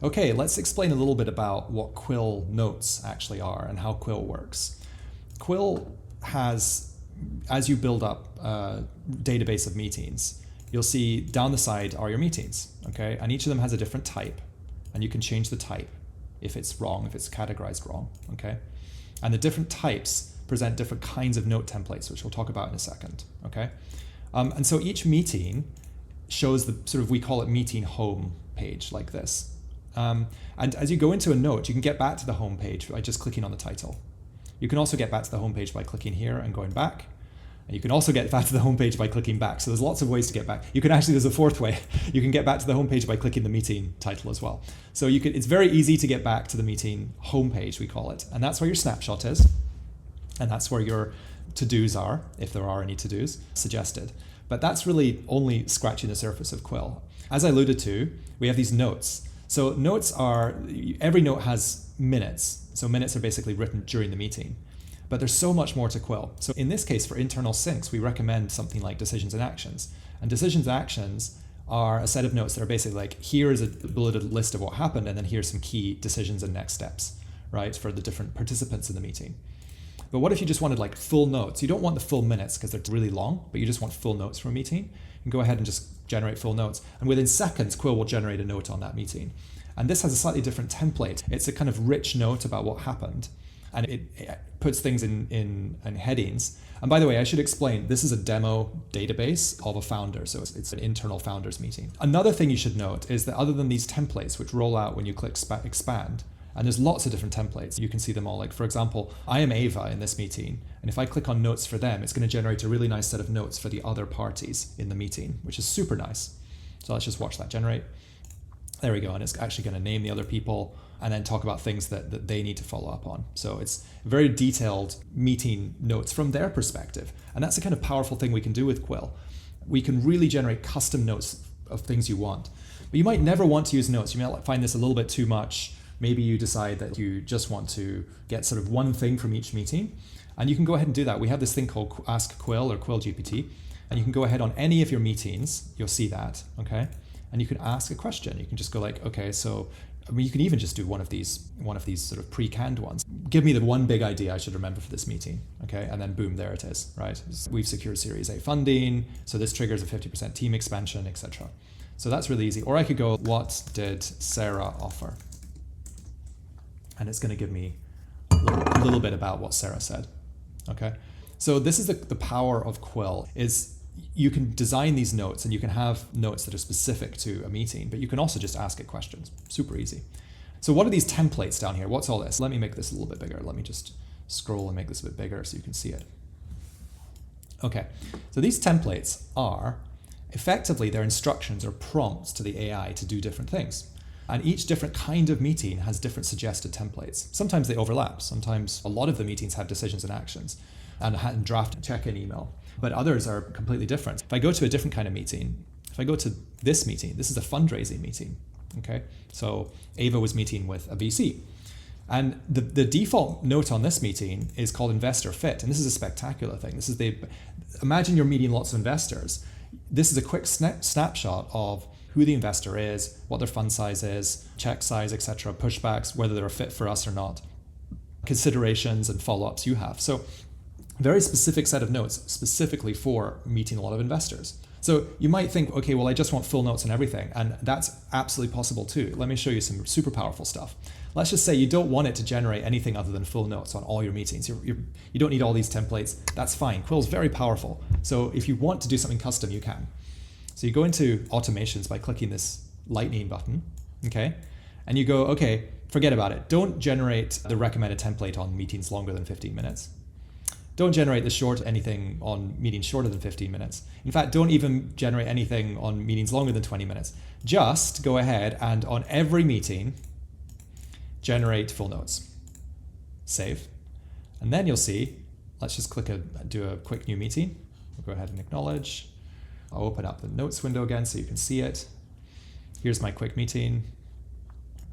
Okay, let's explain a little bit about what Quill notes actually are and how Quill works. Quill has, as you build up a database of meetings, you'll see down the side are your meetings, okay? And each of them has a different type, and you can change the type if it's wrong, if it's categorized wrong, okay? And the different types present different kinds of note templates, which we'll talk about in a second, okay? And so each meeting shows the sort of, we call it meeting home page like this. And as you go into a note, you can get back to the home page by just clicking on the title. You can also get back to the home page by clicking here and going back. And you can also get back to the home page by clicking back. So there's lots of ways to get back. You can actually, there's a fourth way. You can get back to the home page by clicking the meeting title as well. So you can, it's very easy to get back to the meeting home page, we call it. And that's where your snapshot is. And that's where your to-dos are, if there are any to-dos suggested. But that's really only scratching the surface of Quill. As I alluded to, we have these notes. So notes are, every note has minutes. So minutes are basically written during the meeting. But there's so much more to Quill. So in this case, for internal syncs, we recommend something like decisions and actions. And decisions and actions are a set of notes that are basically like, here is a bulleted list of what happened, and then here's some key decisions and next steps, right, for the different participants in the meeting. But what if you just wanted like full notes? You don't want the full minutes because they're really long, but you just want full notes from a meeting. You can go ahead and just generate full notes. And within seconds, Quill will generate a note on that meeting. And this has a slightly different template. It's a kind of rich note about what happened. And it puts things in headings. And by the way, I should explain, this is a demo database of a founder. So it's an internal founders meeting. Another thing you should note is that other than these templates, which roll out when you click expand, and there's lots of different templates. You can see them all. Like, for example, I am Ava in this meeting. And if I click on notes for them, it's going to generate a really nice set of notes for the other parties in the meeting, which is super nice. So let's just watch that generate. There we go. And it's actually going to name the other people and then talk about things that they need to follow up on. So it's very detailed meeting notes from their perspective. And that's the kind of powerful thing we can do with Quill. We can really generate custom notes of things you want. But you might never want to use notes. You might find this a little bit too much. Maybe you decide that you just want to get sort of one thing from each meeting. And you can go ahead and do that. We have this thing called Ask Quill or QuillGPT. And you can go ahead on any of your meetings. You'll see that, okay? And you can ask a question. You can just go like, okay, so I mean, you can even just do one of these sort of pre-canned ones. Give me the one big idea I should remember for this meeting, okay? And then boom, there it is, right? We've secured Series A funding, so this triggers a 50% team expansion, etc. So that's really easy. Or I could go, what did Sarah offer? And it's going to give me a little bit about what Sarah said, okay? So this is the power of Quill, is you can design these notes and you can have notes that are specific to a meeting, but you can also just ask it questions. Super easy. So what are these templates down here? What's all this? Let me make this a little bit bigger. Let me just scroll and make this a bit bigger so you can see it. Okay, so these templates are effectively their instructions or prompts to the AI to do different things. And each different kind of meeting has different suggested templates. Sometimes they overlap. Sometimes a lot of the meetings have decisions and actions and draft check-in email. But others are completely different. If I go to a different kind of meeting, if I go to this meeting, this is a fundraising meeting, okay? So Ava was meeting with a VC. And the default note on this meeting is called Investor Fit. And this is a spectacular thing. This is imagine you're meeting lots of investors. This is a quick snapshot of who the investor is, what their fund size is, check size, etc., pushbacks, whether they're a fit for us or not, considerations and follow-ups you have. So very specific set of notes specifically for meeting a lot of investors. So you might think, okay, well, I just want full notes on everything. And that's absolutely possible too. Let me show you some super powerful stuff. Let's just say you don't want it to generate anything other than full notes on all your meetings. You don't need all these templates. That's fine. Quill's very powerful. So if you want to do something custom, you can. So you go into automations by clicking this lightning button, okay? And you go, okay, forget about it. Don't generate the recommended template on meetings longer than 15 minutes. Don't generate anything on meetings shorter than 15 minutes. In fact, don't even generate anything on meetings longer than 20 minutes. Just go ahead and on every meeting, generate full notes. Save. And then you'll see, let's just do a quick new meeting. We'll go ahead and acknowledge. I'll open up the notes window again so you can see it. Here's my quick meeting.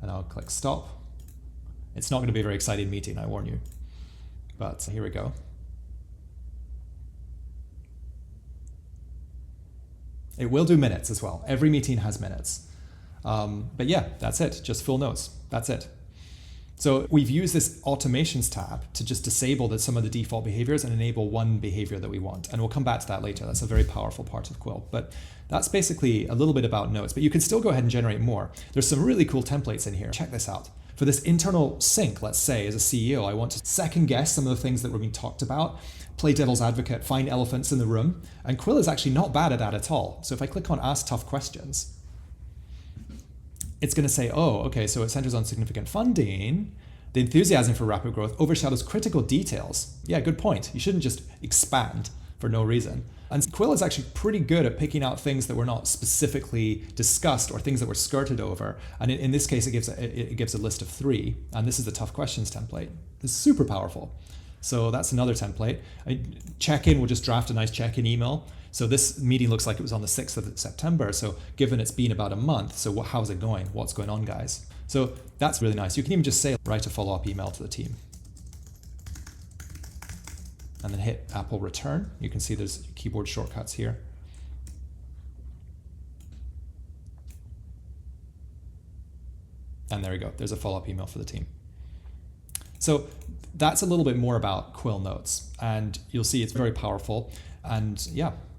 And I'll click stop. It's not going to be a very exciting meeting, I warn you. But here we go. It will do minutes as well. Every meeting has minutes. But yeah, that's it. Just full notes. That's it. So we've used this automations tab to just disable some of the default behaviors and enable one behavior that we want. And we'll come back to that later. That's a very powerful part of Quill. But that's basically a little bit about notes, but you can still go ahead and generate more. There's some really cool templates in here. Check this out. For this internal sync, let's say as a CEO, I want to second guess some of the things that were being talked about, play devil's advocate, find elephants in the room. And Quill is actually not bad at that at all. So if I click on ask tough questions, it's going to say, oh, okay, so it centers on significant funding. The enthusiasm for rapid growth overshadows critical details. Yeah, good point. You shouldn't just expand for no reason. And Quill is actually pretty good at picking out things that were not specifically discussed or things that were skirted over. And in this case, it gives a list of 3. And this is the tough questions template. It's super powerful. So that's another template. Check-in, we'll just draft a nice check-in email. So this meeting looks like it was on the 6th of September. So given it's been about a month, so how's it going? What's going on, guys? So that's really nice. You can even just say, write a follow-up email to the team. And then hit Apple return. You can see there's keyboard shortcuts here. And there we go. There's a follow-up email for the team. So that's a little bit more about Quill Notes. And you'll see it's very powerful. And yeah,